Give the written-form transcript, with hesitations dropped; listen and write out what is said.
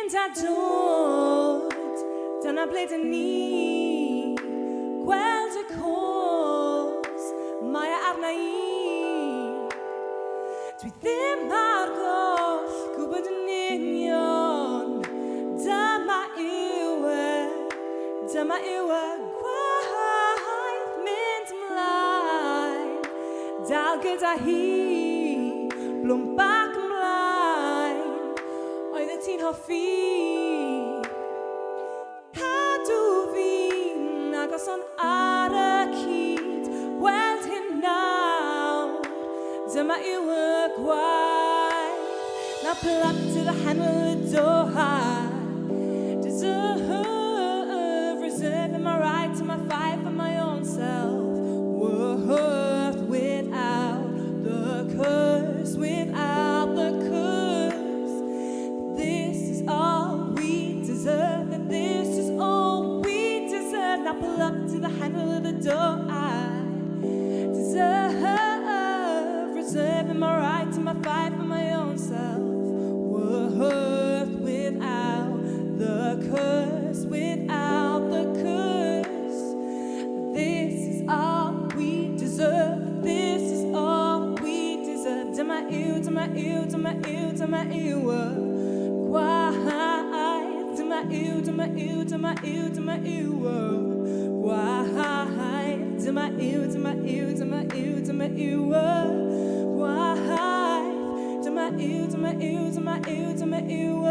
mynd a dod, dyna ble dyn ni, gweld y cwrs, mae e arna i. Dwi ddim ar goll, gwybod yn union, dyma yw e gwaith mynd ymlaen, dal gyda hi, blwm bach ymlaen, oedd y ti'n hoffi. Cadw fi'n agos ond ar y cyd, gweld hyn nawr, dyma yw y gwaith. Now pull up to the handle of the door. Deserve, reserving my right to my fight for my own self. Worth without the curse, without the curse. This is all we deserve, that this is all we deserve. Now pull up to the handle of the door. I deserve, reserving my right to my fight for my own self. Worth without the curse, without the curse. This is all we deserve, this is all we deserve. Dyma yw, dyma yw, dyma yw, dyma yw y gwaith. Dyma yw, dyma yw, dyma yw, dyma yw y gwaith. Dyma yw, dyma yw, dyma yw, dyma yw y gwaith. Dyma yw, dyma yw, dyma yw, dyma yw y